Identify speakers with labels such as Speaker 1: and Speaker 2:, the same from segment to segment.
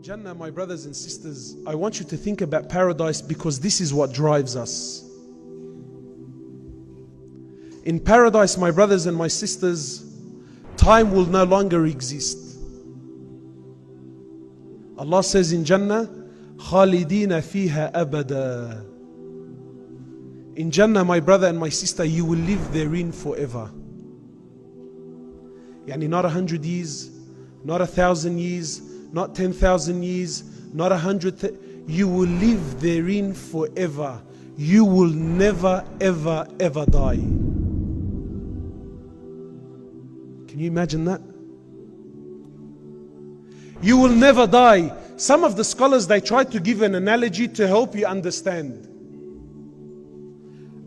Speaker 1: Jannah, my brothers and sisters, I want you to think about paradise because this is what drives us. In paradise, my brothers and my sisters, time will no longer exist. Allah says in Jannah, خَالِدِينَ فِيهَا أَبَدًا. In Jannah, my brother and my sister, you will live therein forever. Yani not 100 years, not 1,000 years, not 10,000 years, not 100. You will live therein forever. You will never, ever, ever die. Can you imagine that? You will never die. Some of the scholars, they tried to give an analogy to help you understand.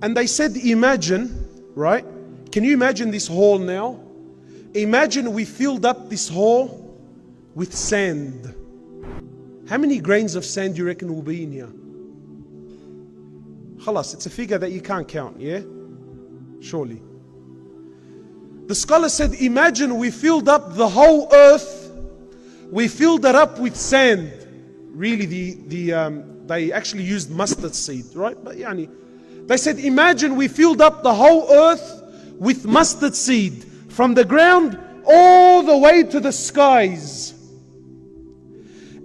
Speaker 1: And they said, imagine, right? Can you imagine this hall now? Imagine we filled up this hall with sand. How many grains of sand do you reckon will be in here? Khalas, it's a figure that you can't count, yeah? Surely. The scholar said, imagine we filled up the whole earth. We filled it up with sand. Really, they actually used mustard seed, right? But yani, they said, imagine we filled up the whole earth with mustard seed from the ground all the way to the skies.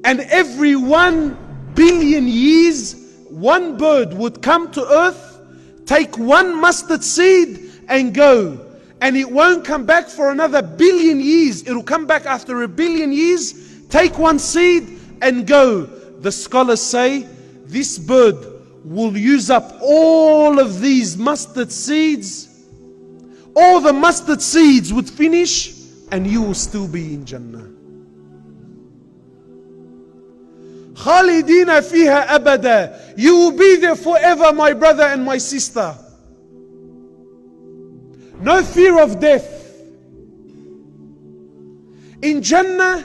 Speaker 1: And every 1 billion years, one bird would come to earth, take one mustard seed and go. And it won't come back for another 1 billion years. It will come back after 1 billion years, take one seed and go. The scholars say this bird will use up all of these mustard seeds. All the mustard seeds would finish and you will still be in Jannah. Khalidina fiha abada. You will be there forever, my brother and my sister. No fear of death. In Jannah,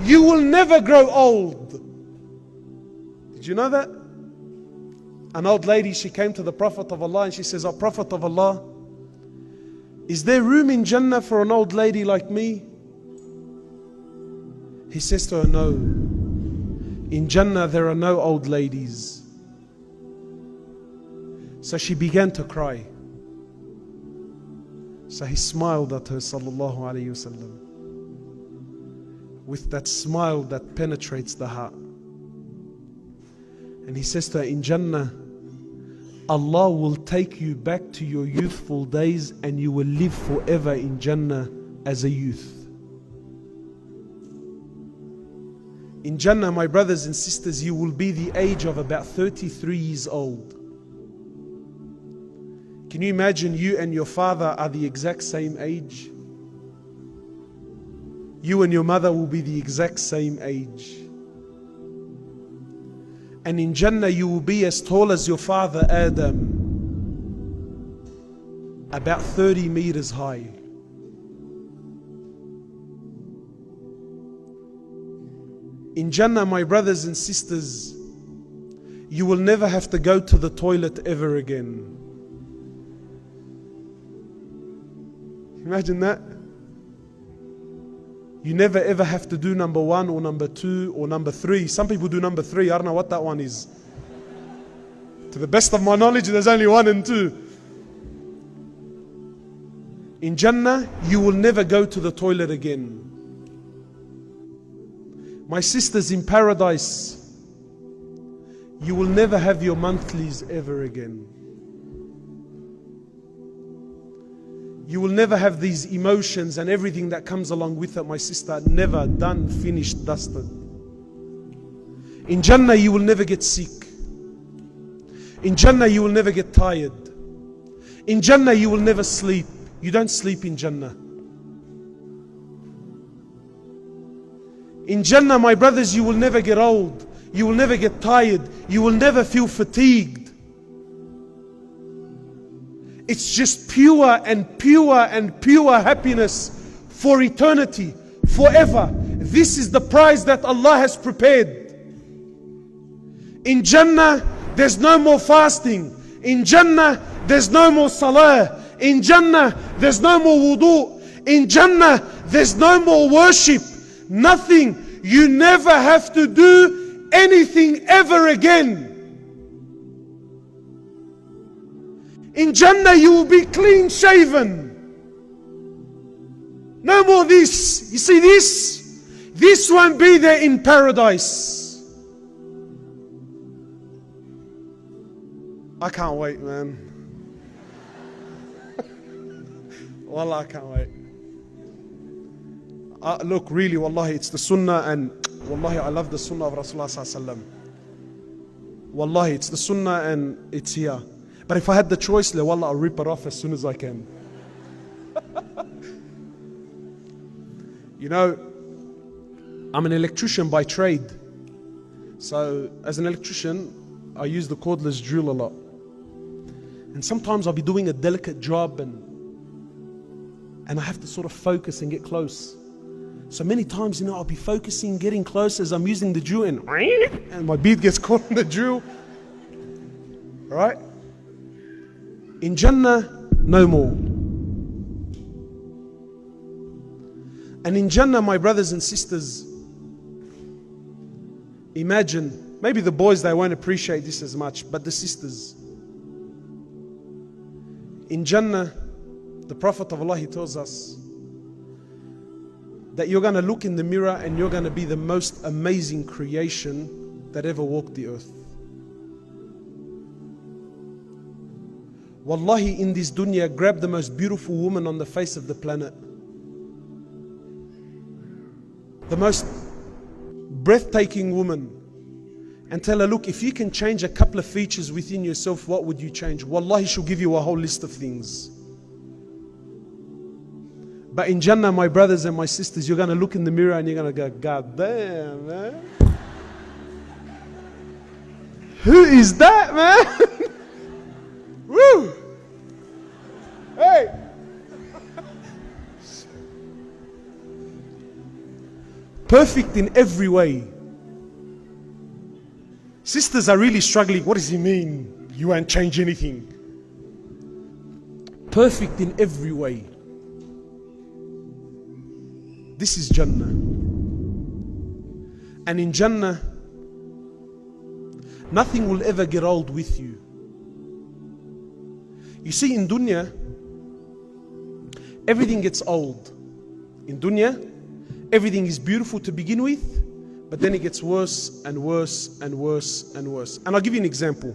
Speaker 1: you will never grow old. Did you know that? An old lady, she came to the Prophet of Allah and she says, "Oh Prophet of Allah, is there room in Jannah for an old lady like me?" He says to her, "No. In Jannah there are no old ladies." So she began to cry. So he smiled at her, sallallahu alayhi wasallam, with that smile that penetrates the heart. And he says to her, in Jannah, Allah will take you back to your youthful days and you will live forever in Jannah as a youth. In Jannah, my brothers and sisters, you will be the age of about 33 years old. Can you imagine you and your father are the exact same age? You and your mother will be the exact same age. And in Jannah you will be as tall as your father Adam, about 30 meters high. In Jannah, my brothers and sisters, you will never have to go to the toilet ever again. Imagine that. You never ever have to do number 1 or number 2 or number 3. Some people do number 3. I don't know what that one is. To the best of my knowledge, there's only 1 and 2. In Jannah, you will never go to the toilet again. My sisters, in paradise, you will never have your monthlies ever again. You will never have these emotions and everything that comes along with it, my sister. Never. Done, finished, dusted. In Jannah, you will never get sick. In Jannah, you will never get tired. In Jannah, you will never sleep. You don't sleep in Jannah. In Jannah, my brothers, you will never get old. You will never get tired. You will never feel fatigued. It's just pure and pure and pure happiness for eternity, forever. This is the prize that Allah has prepared. In Jannah, there's no more fasting. In Jannah, there's no more salah. In Jannah, there's no more wudu. In Jannah, there's no more worship. Nothing. you never have to do anything ever again. In Jannah you will be clean shaven. No more this. You see this? This won't be there in paradise. I can't wait, man. Wallah, I can't wait. Look, really, wallahi, it's the sunnah, and wallahi, I love the sunnah of Rasulullah sallallahu alaihi wasallam. Wallahi, it's the sunnah and it's here. But if I had the choice, wallah, I'll rip it off as soon as I can. You know, I'm an electrician by trade. So as an electrician, I use the cordless drill a lot. And sometimes I'll be doing a delicate job and I have to sort of focus and get close. So many times, you know, I'll be focusing, getting close as I'm using the drill, and my bead gets caught in the drill. Right? In Jannah, no more. And in Jannah, my brothers and sisters, imagine, maybe the boys, they won't appreciate this as much, but the sisters. In Jannah, the Prophet of Allah, he tells us that you're going to look in the mirror and you're going to be the most amazing creation that ever walked the earth. Wallahi, in this dunya, grab the most beautiful woman on the face of the planet. The most breathtaking woman. And tell her, look, if you can change a couple of features within yourself, what would you change? Wallahi, she'll give you a whole list of things. But in Jannah, my brothers and my sisters, you're going to look in the mirror and you're going to go, God damn, man. Who is that, man? Woo! Hey! Perfect in every way. Sisters are really struggling. What does he mean? You won't change anything. Perfect in every way. This is Jannah. And in Jannah, nothing will ever get old with you. You see, in dunya, everything gets old. In dunya, everything is beautiful to begin with, but then it gets worse and worse and worse and worse. And I'll give you an example.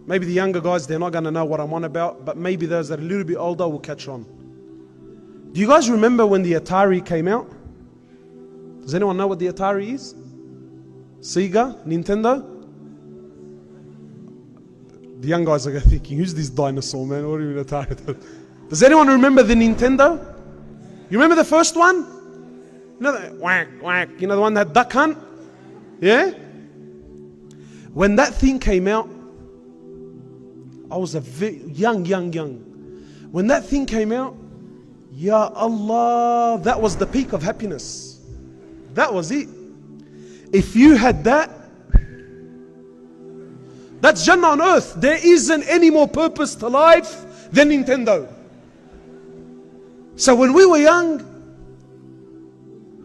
Speaker 1: Maybe the younger guys, they're not going to know what I'm on about, but maybe those that are a little bit older will catch on. Do you guys remember when the Atari came out? Does anyone know what the Atari is? Sega? Nintendo? The young guys are thinking, who's this dinosaur, man? What do you mean Atari? Does anyone remember the Nintendo? You remember the first one? You know, the whack, whack. You know the one that duck hunt? Yeah? When that thing came out, I was a young. When that thing came out, Ya Allah, that was the peak of happiness. That was it. If you had that, that's Jannah on earth. There isn't any more purpose to life than Nintendo. So when we were young,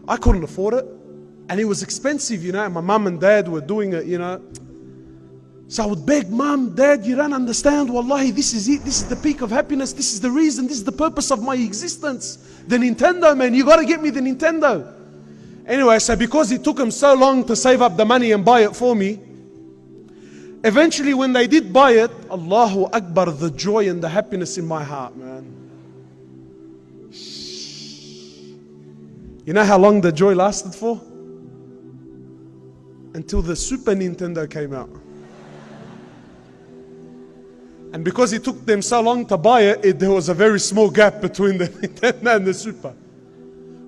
Speaker 1: I couldn't afford it. And it was expensive, you know, and my mum and dad were doing it, you know. So I would beg, Mum, Dad, you don't understand. Wallahi, this is it. This is the peak of happiness. This is the reason. This is the purpose of my existence. The Nintendo, man. You got to get me the Nintendo. Anyway, so because it took them so long to save up the money and buy it for me, eventually when they did buy it, Allahu Akbar, the joy and the happiness in my heart, man. You know how long the joy lasted for? Until the Super Nintendo came out. And because it took them so long to buy it, there was a very small gap between the Nintendo and the Super.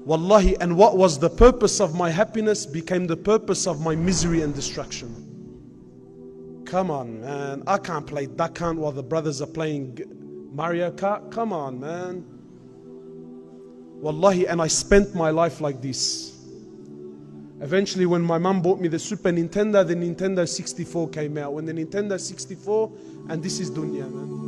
Speaker 1: Wallahi, and what was the purpose of my happiness became the purpose of my misery and destruction. Come on, man. I can't play Duck Hunt while the brothers are playing Mario Kart. Come on, man. Wallahi, and I spent my life like this. Eventually, when my mum bought me the Super Nintendo, the Nintendo 64 came out. When the Nintendo 64, and this is dunya, man.